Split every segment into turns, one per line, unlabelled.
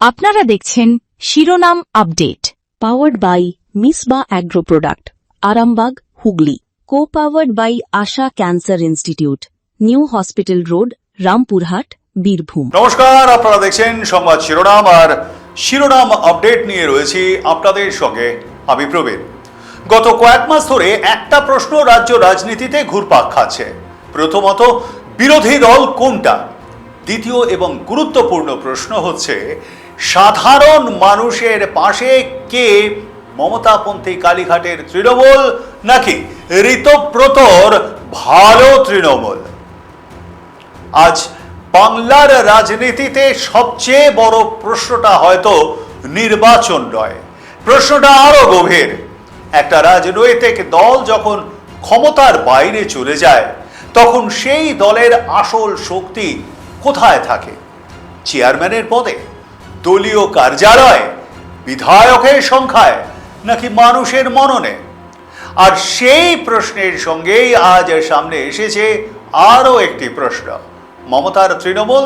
আপনারা দেখছেন শিরোনাম update, powered by Misba agro product, Arambagh, Hooghly. Co powered by Asha cancer institute, new hospital road, Rampurhat, Birbhum.
নমস্কার, আপনারা দেখছেন সংবাদ শিরোনাম। আর শিরোনাম আপডেট নিয়ে রয়েছি আপনাদের সঙ্গে আমি প্রবীর। গত কয়েক মাস ধরে একটা প্রশ্ন রাজ্য রাজনীতিতে ঘুরপাক খাচ্ছে। প্রথমত, বিরোধী দল কোনটা? দ্বিতীয় এবং গুরুত্বপূর্ণ প্রশ্ন হচ্ছে, সাধারণ মানুষের পাশে কে? মমতাপন্থী কালীঘাটের তৃণমূল নাকি ঋতব্রতর ভালো তৃণমূল? আজ বাংলার রাজনীতিতে সবচেয়ে বড় প্রশ্নটা হয়তো নির্বাচন নয়, প্রশ্নটা আরো গভীর। একটা রাজনৈতিক দল যখন ক্ষমতার বাইরে চলে যায়, তখন সেই দলের আসল শক্তি কোথায় থাকে? চেয়ারম্যানের পদে, দলীয় কার্যালয়, বিধায়কের সংখ্যায়, নাকি মানুষের মননে? আর সেই প্রশ্নের সঙ্গেই আজ সামনে এসেছে আরও একটি প্রশ্ন, মমতার তৃণমূল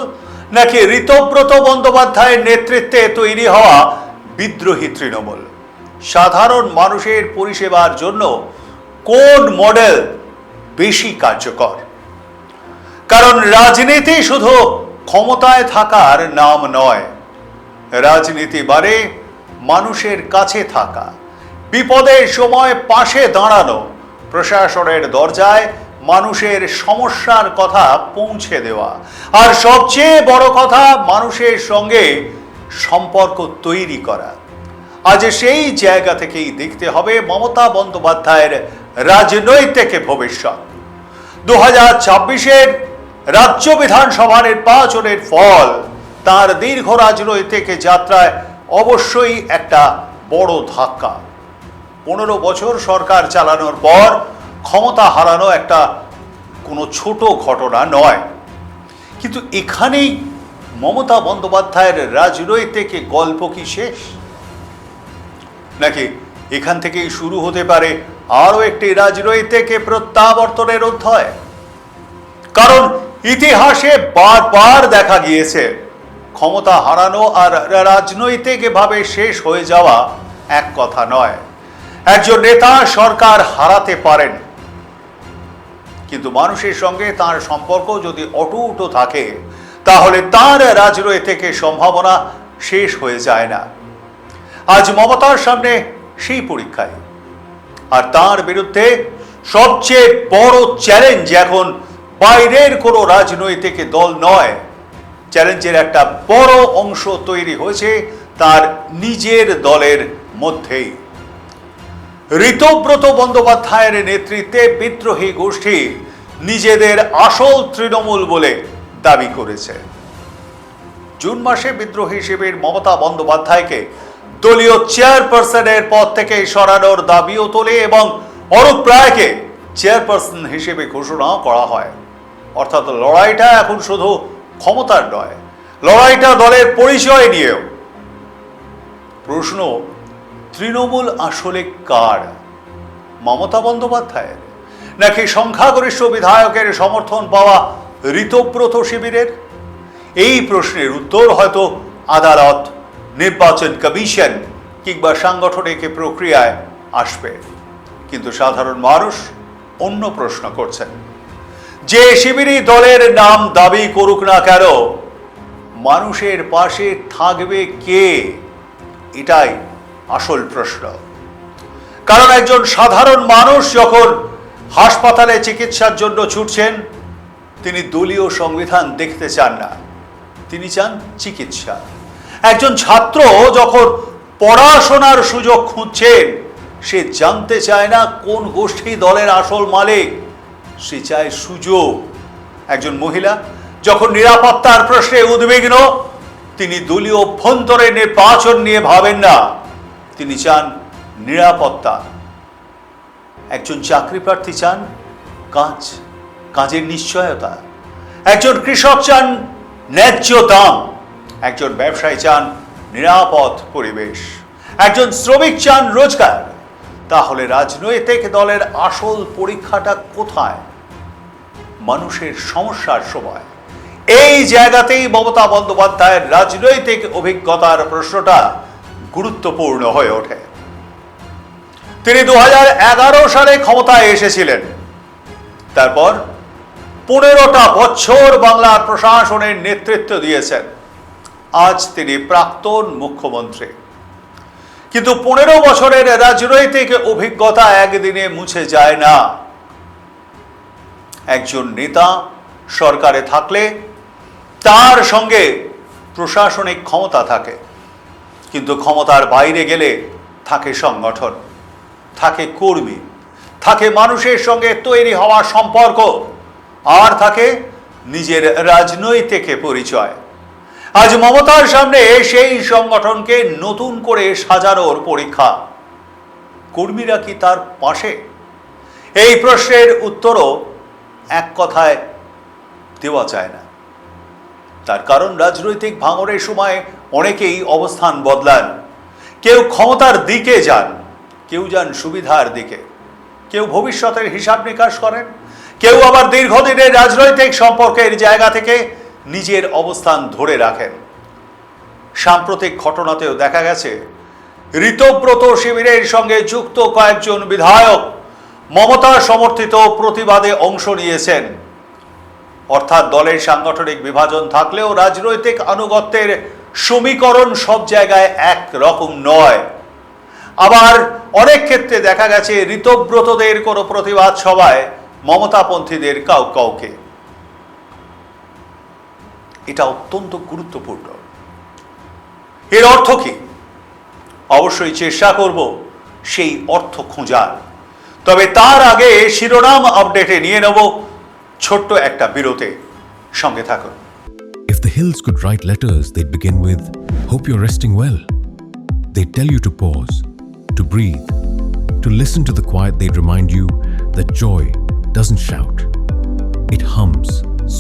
নাকি ঋতব্রত বন্দ্যোপাধ্যায়ের নেতৃত্বে তৈরি হওয়া বিদ্রোহী তৃণমূল? সাধারণ মানুষের পরিষেবার জন্য কোন মডেল বেশি কার্যকর? কারণ রাজনীতি শুধু ক্ষমতায় থাকার নাম নয়, রাজনীতি মানে মানুষের কাছে থাকা, বিপদের সময় পাশে দাঁড়ানো, প্রশাসনের দরজায় মানুষের সমস্যার কথা পৌঁছে দেওয়া, আর সবচেয়ে বড় কথা, মানুষের সঙ্গে সম্পর্ক তৈরি করা। আজ সেই জায়গা থেকেই দেখতে হবে মমতা বন্দ্যোপাধ্যায়ের রাজনৈতিক ভবিষ্যৎ। 2026-এর রাজ্য বিধানসভা নির্বাচনের ফল তার দীর্ঘ রাজনৈতিক যাত্রায় অবশ্যই একটা বড় ধাক্কা। 15 বছর সরকার চালানোর পর ক্ষমতা হারানো একটা কোনো ছোট ঘটনা নয়। কিন্তু এখানেই মমতা বন্দ্যোপাধ্যায়ের রাজনৈতিক গল্প কি শেষ? নাকি এখান থেকেই শুরু হতে পারে আরও একটি রাজনৈতিক প্রত্যাবর্তনের অধ্যায়? কারণ ইতিহাসে বারবার দেখা গিয়েছে, ক্ষমতা হারানো আর রাজনৈতিকভাবে শেষ হয়ে যাওয়া এক কথা নয়। একজন নেতা সরকার হারাতে পারেন, কিন্তু মানুষের সঙ্গে তার সম্পর্ক যদি অটুট থাকে, তাহলে তার রাজনৈতিক সম্ভাবনা শেষ হয়ে যায় না। আজ মমতার সামনে সেই পরীক্ষায়, আর তার বিরুদ্ধে সবচেয়ে বড় চ্যালেঞ্জ এখন বাইরের কোনো রাজনৈতিক দল নয়, চ্যালেঞ্জের একটা বড় অংশ তৈরি হয়েছে তার নিজের দলের মধ্যেই। ঋতব্রত বন্দ্যোপাধ্যায়ের নেতৃত্বে বিদ্রোহী গোষ্ঠী নিজেদের আসল তৃণমূল বলে দাবি করেছে। জুন মাসে বিদ্রোহী শিবির মমতা বন্দ্যোপাধ্যায়কে দলীয় চেয়ারপারসনের পদ থেকে সরানোর দাবিও তোলে এবং অরূপ রায়কে চেয়ারপারসন হিসেবে ঘোষণা করা হয়। অর্থাৎ লড়াইটা এখন শুধু ক্ষমতার নয়, লড়াইটা দলের পরিচয় নিয়েও। প্রশ্ন, তৃণমূল আসলে কার? মমতা বন্দ্যোপাধ্যায়ের নাকি সংখ্যাগরিষ্ঠ বিধায়কের সমর্থন পাওয়া ঋতব্রত শিবিরের? এই প্রশ্নের উত্তর হয়তো আদালত, নির্বাচন কমিশন কিংবা সাংগঠনিক প্রক্রিয়ায় আসবে। কিন্তু সাধারণ মানুষ অন্য প্রশ্ন করছেন। যে শিবিরই দলের নাম দাবি করুক না কেন, মানুষের পাশে থাকবে কে? এটাই আসল প্রশ্ন। কারণ একজন সাধারণ মানুষ যখন হাসপাতালে চিকিৎসার জন্য ছুটছেন, তিনি দলীয় সংবিধান দেখতে চান না, তিনি চান চিকিৎসা। একজন ছাত্র যখন পড়াশোনার সুযোগ খুঁজছেন, সে জানতে চায় না কোন গোষ্ঠী দলের আসল মালিক, সে চায় সুযোগ। একজন মহিলা যখন নিরাপত্তার প্রশ্নে উদ্বিগ্ন, তিনি দলীয় অভ্যন্তরে নির্বাচন নিয়ে ভাবেন না, তিনি চান নিরাপত্তা। একজন চাকরি প্রার্থী চান কাজের নিশ্চয়তা। একজন কৃষক চান ন্যায্য দাম। একজন ব্যবসায়ী চান নিরাপদ পরিবেশ। একজন শ্রমিক চান রোজগার। তাহলে রাজনৈতিক দলের আসল পরীক্ষাটা কোথায়? মানুষের সমস্যার সময় এই জায়গাতেই মমতা বন্দ্যোপাধ্যায়ের রাজনৈতিক অভিজ্ঞতার প্রশ্নটা গুরুত্বপূর্ণ হয়ে ওঠে। তিনি 2011 সালে ক্ষমতায় এসেছিলেন, তারপর 15টা বছর বাংলার প্রশাসনের নেতৃত্ব দিয়েছেন। আজ তিনি প্রাক্তন মুখ্যমন্ত্রী, কিন্তু 15 বছরের রাজনৈতিক অভিজ্ঞতা একদিনে মুছে যায় না। একজন নেতা সরকারে থাকলে তার সঙ্গে প্রশাসনিক ক্ষমতা থাকে, কিন্তু ক্ষমতার বাইরে গেলে থাকে সংগঠন, থাকে কর্মী, থাকে মানুষের সঙ্গে তৈরি হওয়া সম্পর্ক, আর থাকে নিজের রাজনৈতিক পরিচয়। আজ মমতার সামনে সেই সংগঠনকে নতুন করে সাজানোর পরীক্ষা। কর্মীরা কি তার পাশে? এই প্রশ্নের উত্তরও এক কথায় দেওয়া যায় না। তার কারণ রাজনৈতিক ভাঙনের সময় অনেকেই অবস্থান বদলান। কেউ ক্ষমতার দিকে যান, কেউ যান সুবিধার দিকে, কেউ ভবিষ্যতের হিসাব নিকাশ করেন, কেউ আবার দীর্ঘদিনের রাজনৈতিক সম্পর্কের জায়গা থেকে নিজের অবস্থান ধরে রাখেন। সাম্প্রতিক ঘটনাতেও দেখা গেছে ঋতব্রত শিবিরের সঙ্গে যুক্ত কয়েকজন বিধায়ক মমতা সমর্থিত প্রতিবাদে অংশ নিয়েছেন। অর্থাৎ দলের সাংগঠনিক বিভাজন থাকলেও রাজনৈতিক আনুগত্যের সমীকরণ সব জায়গায় এক রকম নয়। আবার অনেক ক্ষেত্রে দেখা গেছে ঋতব্রতদের কোনো প্রতিবাদ সভায় মমতাপন্থীদের কাউকে। এটা অত্যন্ত গুরুত্বপূর্ণ। এর অর্থ কি? অবশ্যই চেষ্টা করব সেই অর্থ খোঁজার। তবে তার আগে শিরোনাম আপডেটে নিয়ে নেব ছোট্ট একটা বিরতি। সঙ্গে থাকুন।
If the hills could write letters, they'd begin with, "Hope you're resting well." They'd tell you to pause, to breathe, to listen to the quiet. They'd remind you that joy doesn't shout. It hums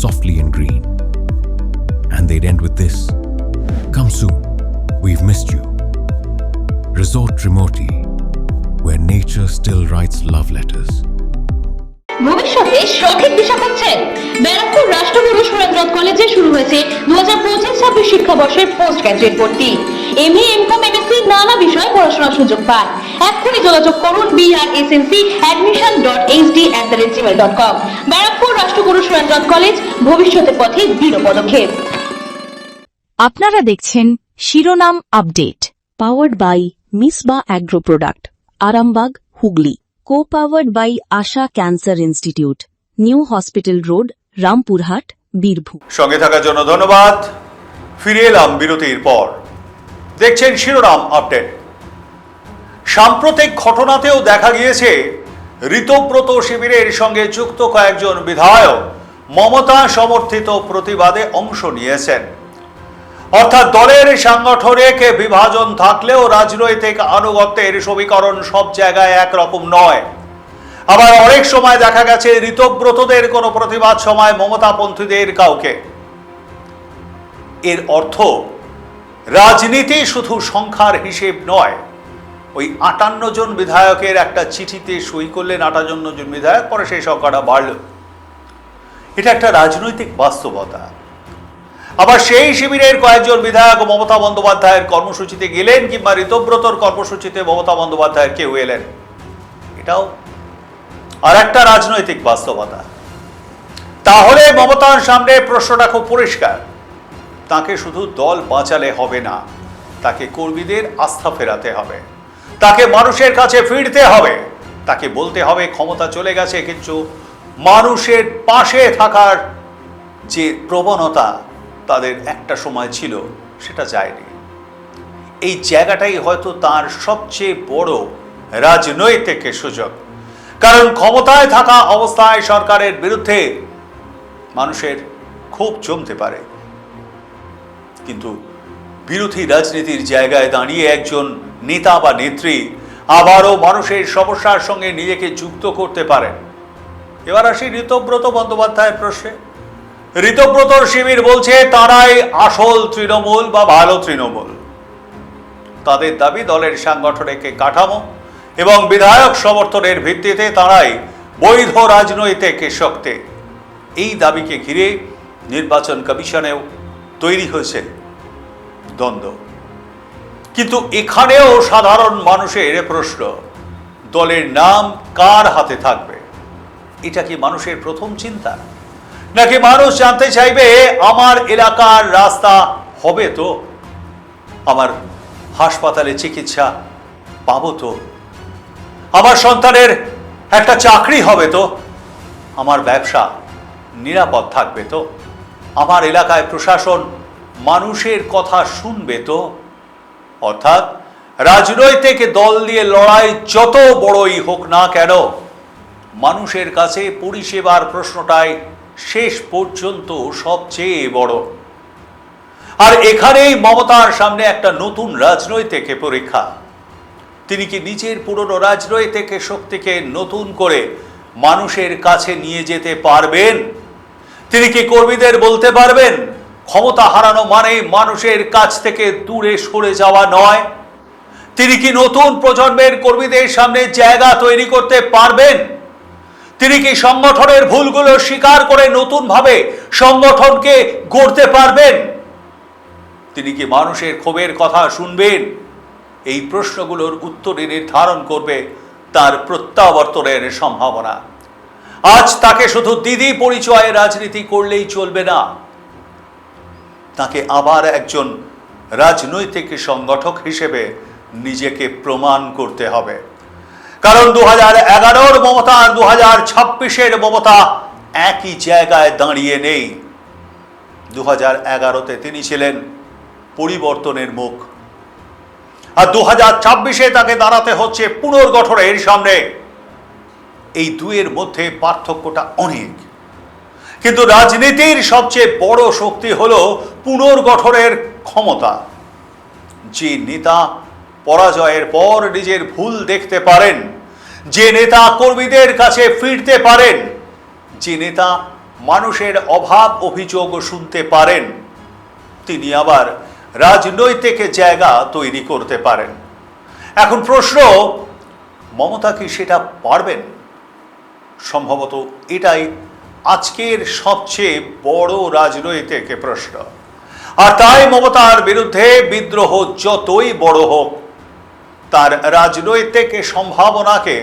softly and green. And they'd end with this, "Come soon, we've missed you." Resort Remoti, where nature still writes love letters.
ভবিষ্যতে সঠিক দিশা পাচ্ছেন? ব্যারাকপুর রাষ্ট্রগুরু সুরেন্দ্রনাথ কলেজে শুরু হয়েছে 2025-26 শিক্ষাবর্ষের post graduate ভর্তি। MA, MCom, MSc নানা বিষয়ে পড়াশোনার সুযোগ পান। এক্ষুনি যোগাযোগ করুন brsnc@admission.hd@gmail.com। ব্যারাকপুর রাষ্ট্রগুরু সুরেন্দ্রনাথ কলেজ, ভবিষ্যতের পথে দৃঢ় পদক্ষেপ।
আপনারা দেখছেন শিরোনাম update, powered by Misba agro product, Arambagh, Hooghly. Co-powered by Asha Cancer Institute, New Hospital Road, Rampurhat, Birbhum.
সঙ্গে থাকার জন্য ধন্যবাদ। ফিরে এলাম বিরতির পর। দেখছেন শিরোনাম আপডেট। সাম্প্রতিক ঘটনাতেও দেখা গিয়েছে ঋতব্রত শিবিরের সঙ্গে যুক্ত কয়েকজন বিধায়ক মমতা সমর্থিত প্রতিবাদে অংশ নিয়েছেন। অর্থাৎ দলের সাংগঠনিক বিভাজন থাকলেও রাজনৈতিক আনুগত্যের সমীকরণ সব জায়গায় একরকম নয়। আবার অনেক সময় দেখা গেছে ঋতব্রতদের কোনো প্রতিবাদ সময় মমতাপন্থীদের কাউকে। এর অর্থ রাজনীতি শুধু সংখ্যার হিসেব নয়। ওই 58 জন বিধায়কের একটা চিঠিতে সই করলেন 58 জন বিধায়ক, পরে সেই সংখ্যাটা বাড়ল। এটা একটা রাজনৈতিক বাস্তবতা। আবার সেই শিবিরের কয়েকজন বিধায়ক মমতা বন্দ্যোপাধ্যায়ের কর্মসূচিতে গেলেন, কিংবা ঋতব্রতর কর্মসূচিতে মমতা বন্দ্যোপাধ্যায়ের কেউ এলেন। এটাও আর একটা রাজনৈতিক বাস্তবতা। তাহলে মমতার সামনে প্রশ্নটা খুব পরিষ্কার। তাকে শুধু দল বাঁচালে হবে না, তাকে কর্মীদের আস্থা ফেরাতে হবে, তাকে মানুষের কাছে ফিরতে হবে, তাকে বলতে হবে ক্ষমতা চলে গেছে, কিন্তু মানুষের পাশে থাকার যে প্রবণতা তাদের একটা সময় ছিল সেটা যায়নি। এই জায়গাটাই হয়তো তার সবচেয়ে বড় রাজনৈতিক সুযোগ। কারণ ক্ষমতায় থাকা অবস্থায় সরকারের বিরুদ্ধে মানুষের ক্ষোভ জমতে পারে, কিন্তু বিরোধী রাজনীতির জায়গায় দাঁড়িয়ে একজন নেতা বা নেত্রী আবারও মানুষের সমস্যার সঙ্গে নিজেকে যুক্ত করতে পারেন। এবার আসি ঋতব্রত বন্দ্যোপাধ্যায়ের প্রশ্নে। ঋতব্রতর শিবির বলছে তারাই আসল তৃণমূল বা ভালো তৃণমূল। তাদের দাবি দলের সাংগঠনিক কাঠামো এবং বিধায়ক সমর্থনের ভিত্তিতে তারাই বৈধ রাজনৈতিক শক্তি। এই দাবিকে ঘিরে নির্বাচন কমিশনেও তৈরি হয়েছে দ্বন্দ্ব। কিন্তু এখানেও সাধারণ মানুষের প্রশ্ন, দলের নাম কার হাতে থাকবে? এটা কি মানুষের প্রথম চিন্তা? নাকি মানুষ জানতে চাইবে আমার এলাকার রাস্তা হবে তো, আমার হাসপাতালে চিকিৎসা পাবো তো, আমার সন্তানের একটা চাকরি হবে তো, আমার ব্যবসা নিরাপদ থাকবে তো, আমার এলাকায় প্রশাসন মানুষের কথা শুনবে তো? অর্থাৎ রাজনৈতিক দল দিয়ে লড়াই যত বড়ই হোক না কেন, মানুষের কাছে পরিষেবার প্রশ্নটাই শেষ পর্যন্ত সবচেয়ে বড়। আর এখানেই মমতার সামনে একটা নতুন রাজনৈতিক পরীক্ষা। তিনি কি নিজের পুরনো রাজনৈতিক শক্তিকে নতুন করে মানুষের কাছে নিয়ে যেতে পারবেন? তিনি কি কর্মীদের বলতে পারবেন ক্ষমতা হারানো মানে মানুষের কাছ থেকে দূরে সরে যাওয়া নয়? তিনি কি নতুন প্রজন্মের কর্মীদের সামনে জায়গা তৈরি করতে পারবেন? তিনি কি সংগঠনের ভুলগুলো স্বীকার করে নতুনভাবে সংগঠনকে গড়তে পারবেন? তিনি কি মানুষের ক্ষোভের কথা শুনবেন? এই প্রশ্নগুলোর উত্তরে নির্ধারণ করবে তার প্রত্যাবর্তনের সম্ভাবনা। আজ তাকে শুধু দিদি পরিচয়ে রাজনীতি করলেই চলবে না, তাকে আবার একজন রাজনৈতিক সংগঠক হিসেবে নিজেকে প্রমাণ করতে হবে। কারণ 2011-র মমতা আর 2026-এর মমতা একই জায়গায় দাঁড়িয়ে নেই। 2011-তে তিনি ছিলেন পরিবর্তনের মুখ, আর 2026-এ তাকে দাঁড়াতে হচ্ছে পুনর্গঠনের সামনে। এই দুয়ের মধ্যে পার্থক্যটা অনেক, কিন্তু রাজনীতির সবচেয়ে বড় শক্তি হলো পুনর্গঠনের ক্ষমতা। যে নেতা পরাজয়ের পর নিজের ভুল দেখতে পারেন, যে নেতা কর্মীদের কাছে ফিরতে পারেন, যে নেতা মানুষের অভাব অভিযোগ শুনতে পারেন, তিনি আবার রাজনৈতিক জায়গা তৈরি করতে পারেন। এখন প্রশ্ন, মমতা কি সেটা পারবেন? সম্ভবত এটাই আজকের সবচেয়ে বড় রাজনৈতিক প্রশ্ন। আর তাই মমতার বিরুদ্ধে বিদ্রোহ যতই বড় হোক, তার রাজনৈতিক সম্ভাবনাকে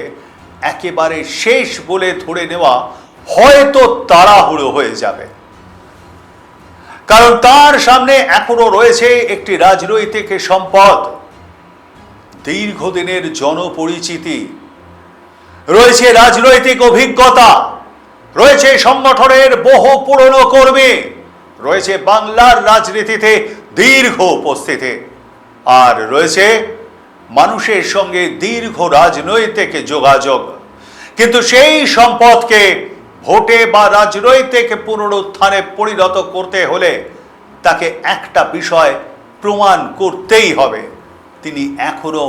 একেবারে শেষ বলে ধরে নেওয়া হয়তো তাড়াহুড়ো হয়ে যাবে। কারণ তার সামনে এখনো রয়েছে একটি রাজনৈতিক সম্পদ, দীর্ঘদিনের জনপরিচিতি, রয়েছে রাজনৈতিক অভিজ্ঞতা, রয়েছে সংগঠনের বহু পুরনো কর্মী, রয়েছে বাংলার রাজনীতিতে দীর্ঘ উপস্থিতি, আর রয়েছে মানুষের সঙ্গে দীর্ঘ রাজনৈতিক যোগাযোগ। কিন্তু সেই সম্পদকে ভোটে বা রাজনৈতিক পুনরুত্থানে পরিণত করতে হলে তাকে একটা বিষয় প্রমাণ করতেই হবে, তিনি এখনো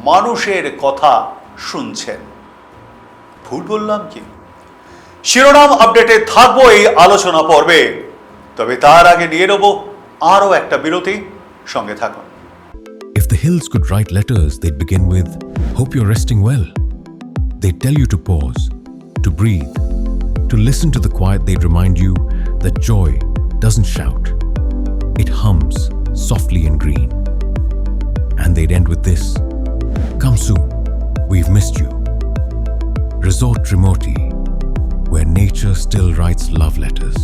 মানুষের কথা শুনছেন। ভুল বললাম কি? শিরোনাম আপডেটে থাকবো এই আলোচনা পর্বে, তবে তার আগে নিয়ে নেব আরও একটা বিরতি। সঙ্গে থাকুন।
If the hills could write letters, they'd begin with, "Hope you're resting well." They'd tell you to pause, to breathe, to listen to the quiet. They'd remind you that joy doesn't shout. It hums softly and green. And they'd end with this, "Come soon, we've missed you." Resort Remoti, where nature still writes love letters.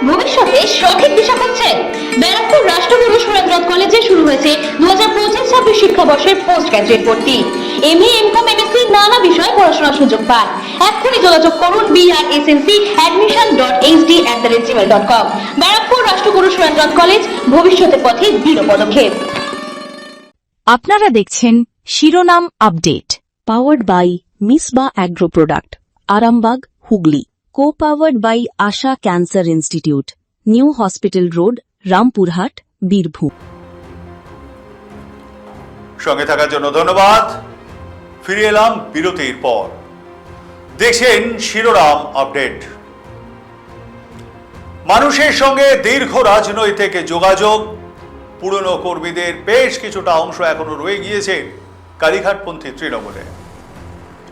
ভবিষ্যতে সঠিক দিশা খুঁজছেন? ব্যারাকপুর রাষ্ট্রগুরু সুরেন্দ্রনাথ কলেজে শুরু হয়েছে 2025-26 শিক্ষাবর্ষের post graduate ভর্তি। MA, MCom, MSc নানা বিষয়ে পড়াশোনার সুযোগ পান। এক্ষুনি যোগাযোগ করুন brssc.admission.hd@gmail.com। ব্যারাকপুর রাষ্ট্রগুরু সুরেন্দ্রনাথ কলেজ, ভবিষ্যতের পথে দৃঢ় পদক্ষেপ।
আপনারা দেখছেন শিরোনাম update, powered by Misba agro product, Arambagh, Hooghly. Co-powered by Asha Cancer Institute, New Hospital Road, Rampurhat, Birbhum.
সঙ্গে থাকার জন্য ধন্যবাদ। ফিরে এলাম বিরতির পর। দেখছেন শিরোনাম আপডেট। মানুষের সঙ্গে দীর্ঘ রাজনৈতিক যোগাযোগ, পুরনো কর্মীদের বেশ কিছুটা অংশ এখনো রয়ে গিয়েছে কালীঘাটপন্থী তৃণমূলে।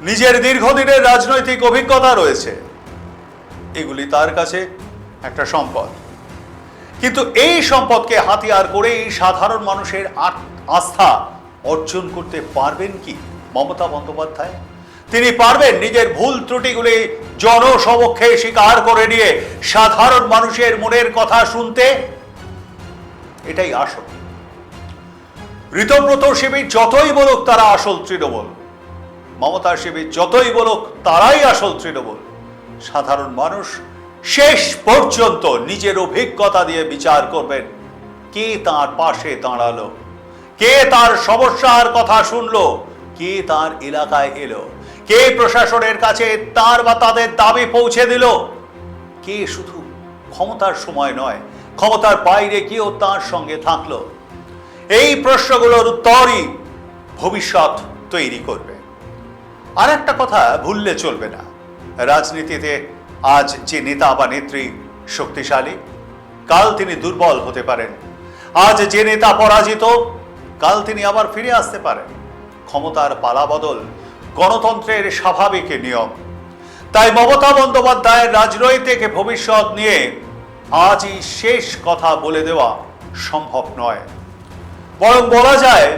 নিজের দীর্ঘদিনের রাজনৈতিক অভিজ্ঞতা রয়েছে, এগুলি তার কাছে একটা সম্পদ, কিন্তু এই সম্পদকে হাতিয়ার করে সাধারণ মানুষের আস্থা অর্জন করতে পারবেন কি মমতা বন্দ্যোপাধ্যায়? তিনি পারবেন নিজের ভুল ত্রুটিগুলি জনসমক্ষে স্বীকার করে নিয়ে সাধারণ মানুষের মনের কথা শুনতে? এটাই আসল। ঋতব্রত শিবির যতই বলুক তারা আসল তৃণমূল, মমতা শিবির যতই বলুক তারাই আসল তৃণমূল, সাধারণ মানুষ শেষ পর্যন্ত নিজের অভিজ্ঞতা দিয়ে বিচার করবেন কে তার পাশে দাঁড়ালো, কে তার সমস্যার কথা শুনলো, কে তার এলাকায় এলো, কে প্রশাসনের কাছে তার বা তাদের দাবি পৌঁছে দিল, কে শুধু ক্ষমতার সময় নয় ক্ষমতার বাইরে গিয়েও তার সঙ্গে থাকলো। এই প্রশ্নগুলোর উত্তরই ভবিষ্যৎ তৈরি করবে। আর একটা কথা ভুললে চলবে না, রাজনীতিতে আজ যে নেতা বা নেত্রী শক্তিশালী, কাল তিনি দুর্বল হতে পারেন। আজ যে নেতা পরাজিত, কাল তিনি আবার ফিরে আসতে পারেন। ক্ষমতার পালাবদল গণতন্ত্রের স্বাভাবিক নিয়ম। তাই মমতা বন্দ্যোপাধ্যায়ের রাজনৈতিক ভবিষ্যৎ নিয়ে আজই শেষ কথা বলে দেওয়া সম্ভব নয়, বরং বলা যায়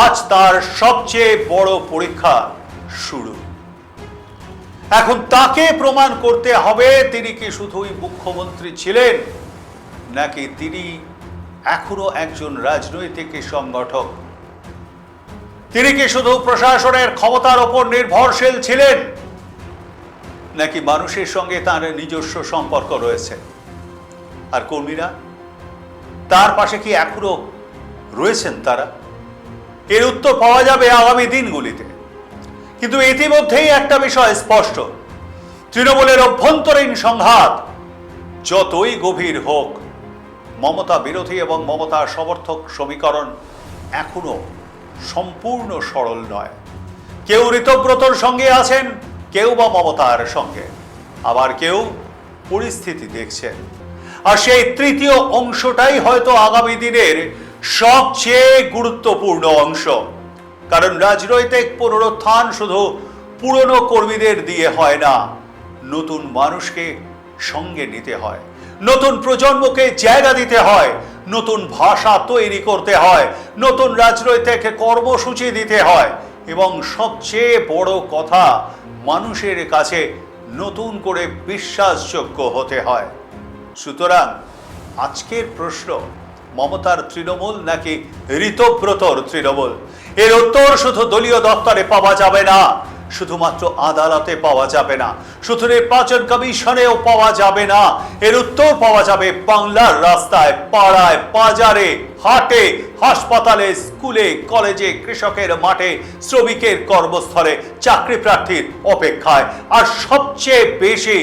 আজ তার সবচেয়ে বড় পরীক্ষা শুরু। এখন তাকে প্রমাণ করতে হবে তিনি কি শুধুই মুখ্যমন্ত্রী ছিলেন, নাকি তিনি এখনো একজন রাজনৈতিক সংগঠক। তিনি কি শুধু প্রশাসনের ক্ষমতার উপর নির্ভরশীল ছিলেন, নাকি মানুষের সঙ্গে তার নিজস্ব সম্পর্ক রয়েছে। আর কর্মীরা তার পাশে কি এখনো রয়েছেন তারা? এর উত্তর পাওয়া যাবে আগামী দিনগুলিতে। কিন্তু ইতিমধ্যেই একটা বিষয় স্পষ্ট, তৃণমূলের অভ্যন্তরীণ সংঘাত যতই গভীর হোক, মমতা বিরোধী এবং মমতা সমর্থক সমীকরণ এখনো সম্পূর্ণ সরল নয়। কেউ ঋতব্রতর সঙ্গে আছেন, কেউ বা মমতার সঙ্গে, আবার কেউ পরিস্থিতি দেখছেন। আর সেই তৃতীয় অংশটাই হয়তো আগামী দিনের সবচেয়ে গুরুত্বপূর্ণ অংশ। কারণ রাজনৈতিক পুনরুত্থান শুধু পুরনো কর্মীদের দিয়ে হয় না, নতুন মানুষকে সঙ্গে নিতে হয়, নতুন প্রজন্মকে জায়গা দিতে হয়, নতুন ভাষা তৈরি করতে হয়, নতুন রাজনৈতিক কর্মসূচি দিতে হয়, এবং সবচেয়ে বড় কথা মানুষের কাছে নতুন করে বিশ্বাসযোগ্য হতে হয়। সুতরাং আজকের প্রশ্ন, মমতার তৃণমূল নাকি ঋতব্রতর তৃণমূল, এর উত্তর শুধু দলীয় দপ্তরে পাওয়া যাবে না, শুধুমাত্র আদালতে পাওয়া যাবে না, শুধু নির্বাচন কমিশনেও পাওয়া যাবে না। এর উত্তর পাওয়া যাবে বাংলার রাস্তায়, পাড়ায়, বাজারে, হাটে, হাসপাতালে, স্কুলে, কলেজে, কৃষকের মাঠে, শ্রমিকের কর্মস্থলে, চাকরি প্রার্থীর অপেক্ষায়, আর সবচেয়ে বেশি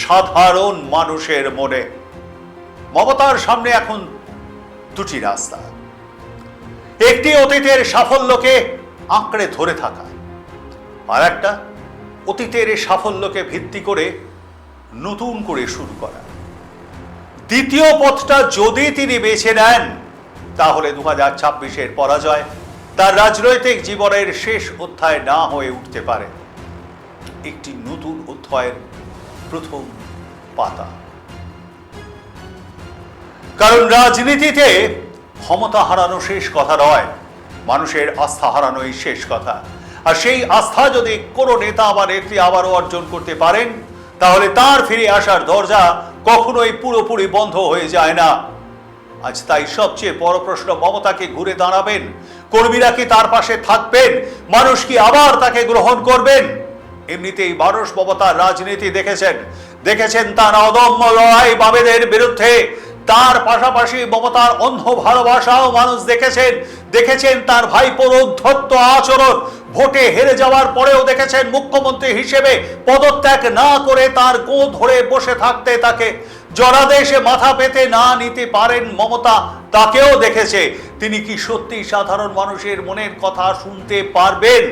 সাধারণ মানুষের মনে। মমতার সামনে এখন দুটি রাস্তা, একটি অতীতের সাফল্যকে আঁকড়ে ধরে থাকা, আর একটা অতীতের সাফল্যকে ভিত্তি করে নতুন করে শুরু করা। দ্বিতীয় পথটা যদি তিনি বেছে নেন, তাহলে 2026-এর পরাজয় তার রাজনৈতিক জীবনের শেষ অধ্যায় না হয়ে উঠতে পারে, একটি নতুন অধ্যায়ের প্রথম পাতা। কারণ রাজনীতিতে ক্ষমতা হারানো শেষ কথা নয়, মানুষের আস্থা হারানোই শেষ কথা। আর সেই আস্থা যদি কোনো নেতা বা নেত্রী আবারও অর্জন করতে পারেন, তাহলে তার ফিরে আসার দরজা কখনোই পুরোপুরি বন্ধ হয়ে যায় না। আজ তাই সবচেয়ে বড় প্রশ্ন, মমতা কি ঘুরে দাঁড়াবেন? কর্মীরা কি তার পাশে থাকবেন? মানুষ কি আবার তাকে গ্রহণ করবেন? এমনিতেই মানুষ মমতার রাজনীতি দেখেছেন তার অদম্য লড়াই বামেদের বিরুদ্ধে। তার পাশাপাশি মমতার অন্ধ ভালোবাসাও মানুষ দেখেছেন তার ভাইপোর উদ্ধত্ত আচরণ। ভোটে হেরে যাওয়ার পরেও দেখেছেন মুখ্যমন্ত্রী হিসেবে পদত্যাগ না করে তার গো ধরে বসে থাকতে, তাকে জনাদেশে মাথা পেতে না নিতে পারেন মমতা, তাকেও দেখেছে। তিনি কি সত্যি সাধারণ মানুষের মনের কথা শুনতে পারবেন?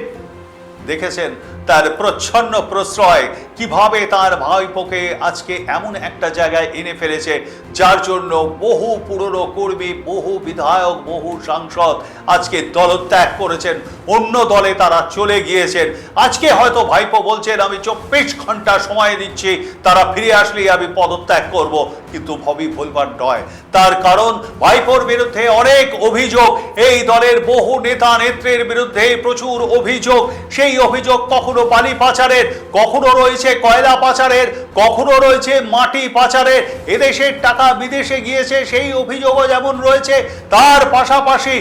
দেখেছেন তার প্রচ্ছন্ন প্রশ্রয় কিভাবে তার ভাইপোকে আজকে এমন একটা জায়গায় এনে ফেলেছে যার জন্য বহু পুরনো কর্মী, বহু বিধায়ক, বহু সাংসদ আজকে দলত্যাগ করেছেন, অন্য দলে তারা চলে গিয়েছেন। আজকে হয়তো ভাইপো বলছেন আমি 24 ঘন্টা সময় দিচ্ছি, তারা ফিরে আসলেই আমি পদত্যাগ করব, কিন্তু ভবি ভুলবার নয়। তার কারণ ভাইপোর বিরুদ্ধে অনেক অভিযোগ, এই দলের বহু নেতা নেত্রীর বিরুদ্ধে প্রচুর অভিযোগ। সেই অভিযোগ কখনো বালি পাচারের, কখনো রয়েছে কয়লা পাচারের, কখনো রয়েছে মাটি পাচারের, এদেশের টাকা বিদেশে গিয়েছে সেই অভিযোগও যেমন রয়েছে, তার পাশাপাশি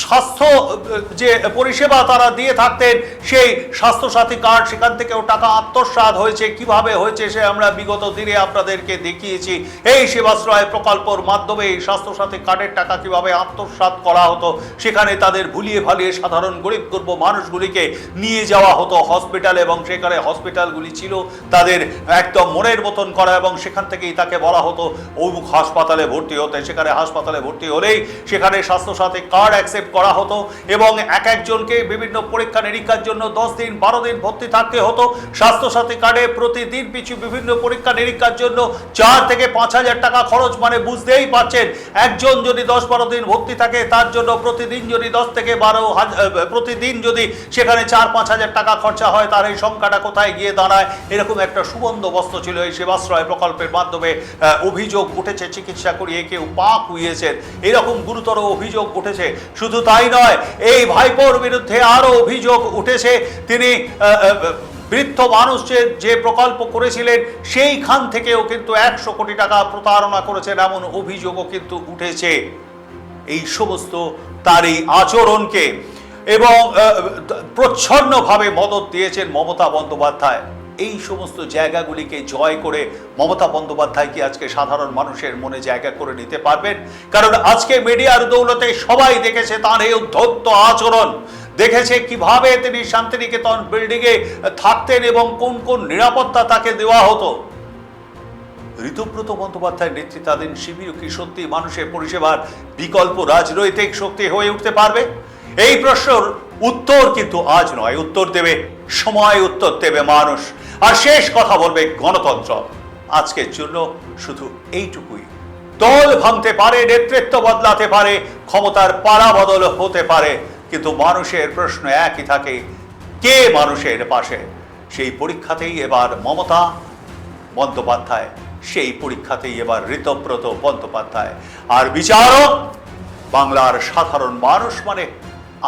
স্বাস্থ্য যে পরিষেবা তারা দিয়ে থাকতেন সেই স্বাস্থ্যসাথী কার্ড, সেখান থেকেও টাকা আত্মসাৎ হয়েছে। কিভাবে হয়েছে সে আমরা বিগত দিনে আপনাদেরকে দেখিয়েছি। এই সেবাশ্রয় প্রকল্পের মাধ্যমে এই স্বাস্থ্যসাথী কার্ডের টাকা কিভাবে আত্মসাৎ করা হতো, সেখানে তাদের ভুলিয়ে ভালিয়ে সাধারণ গরিব গর্ব মানুষগুলিকে নিয়ে যাওয়া হতো হসপিটাল, এবং সেখানে হসপিটালগুলি ছিল তাদের একদম মনের মতন করা, এবং সেখান থেকেই তাকে বলা হতো অমুক হাসপাতালে ভর্তি হতে। সেখানে হাসপাতালে ভর্তি হলেই সেখানে স্বাস্থ্যসাথী কার্ড অ্যাকসেপ্ট করা হতো, এবং এক একজনকে বিভিন্ন পরীক্ষা নিরীক্ষার জন্য 10 দিন 12 দিন ভর্তি থাকতে হতো। স্বাস্থ্যসাথী কার্ডে প্রতিদিন পিছু বিভিন্ন পরীক্ষা নিরীক্ষার জন্য 4 থেকে 5,000 টাকা খরচ, মানে বুঝতেই পারছেন একজন যদি 10-12 দিন ভর্তি থাকে তার জন্য প্রতিদিন যদি 10 থেকে 12 প্রতিদিন যদি সেখানে 4-5 হাজার টাকা খরচা হয়, তার এই সংখ্যাটা কোথায় গিয়ে দাঁড়ায়? এরকম একটা সুবন্দোবস্ত ছিল এই সেবাশ্রয় প্রকল্পের মাধ্যমে। অভিযোগ উঠেছে চিকিৎসা করিয়ে কেউ পা খুইয়েছেন, এরকম গুরুতর অভিযোগ উঠেছে। শুধু তাই নয়, এই ভাইপোর বিরুদ্ধে আরো অভিযোগ উঠেছে, তিনি বৃদ্ধ মানুষের যে প্রকল্প করেছিলেন সেইখান থেকেও কিন্তু 100 কোটি টাকা প্রতারণা করেছেন, এমন অভিযোগও কিন্তু উঠেছে। এই সমস্ত তার এই আচরণকে এবং প্রচ্ছন্নভাবে মদত দিয়েছেন মমতা বন্দ্যোপাধ্যায়। এই সমস্ত জায়গাগুলিকে জয় করে মমতা বন্দ্যোপাধ্যায় কি আজকে সাধারণ মানুষের মনে জায়গা করে নিতে পারবেন? কারণ আজকে মিডিয়ার দৌলতে সবাই দেখেছে তার এই উদ্ধত্ত আচরণ, দেখেছে কিভাবে তিনি শান্তিনিকেতন বিল্ডিংয়ে থাকতেন এবং কোন কোন নিরাপত্তা তাকে দেওয়া হতো। ঋতুব্রত বন্দ্যোপাধ্যায়ের নেতৃত্বাধীন শিবির কি সত্যি মানুষের পরিষেবার বিকল্প রাজনৈতিক শক্তি হয়ে উঠতে পারবে? এই প্রশ্নের উত্তর কিন্তু আজ নয়, উত্তর দেবে সময়, উত্তর দেবে মানুষ, আর শেষ কথা বলবে গণতন্ত্র। আজকের জন্য শুধু এইটুকুই। দল ভাঙতে পারে, নেতৃত্ব বদলাতে পারে, ক্ষমতার পালা বদল হতে পারে, কিন্তু মানুষের প্রশ্ন একই থাকে, কে মানুষের পাশে? সেই পরীক্ষাতেই এবার মমতা বন্দ্যোপাধ্যায়, সেই পরীক্ষাতেই এবার ঋতব্রত বন্দ্যোপাধ্যায়, আর বিচারক বাংলার সাধারণ মানুষ, মানে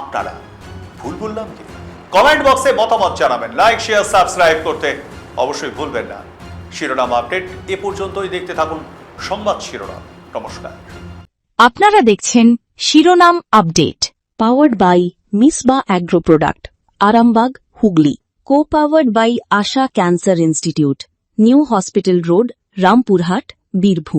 আপনারা। ভুল বললাম কি? কমেন্ট বক্সে মতামত জানাবেন, লাইক শেয়ার সাবস্ক্রাইব করতে অবশ্যই ভুলবেন না। শিরোনাম আপডেট এ পর্যন্তই, দেখতে থাকুন সংবাদ শিরোনাম। নমস্কার।
আপনারা দেখছেন শিরোনাম update, powered by Misba agro product, Arambagh, Hooghly. Co powered by Asha cancer institute, new hospital road, Rampurhat, Birbhum.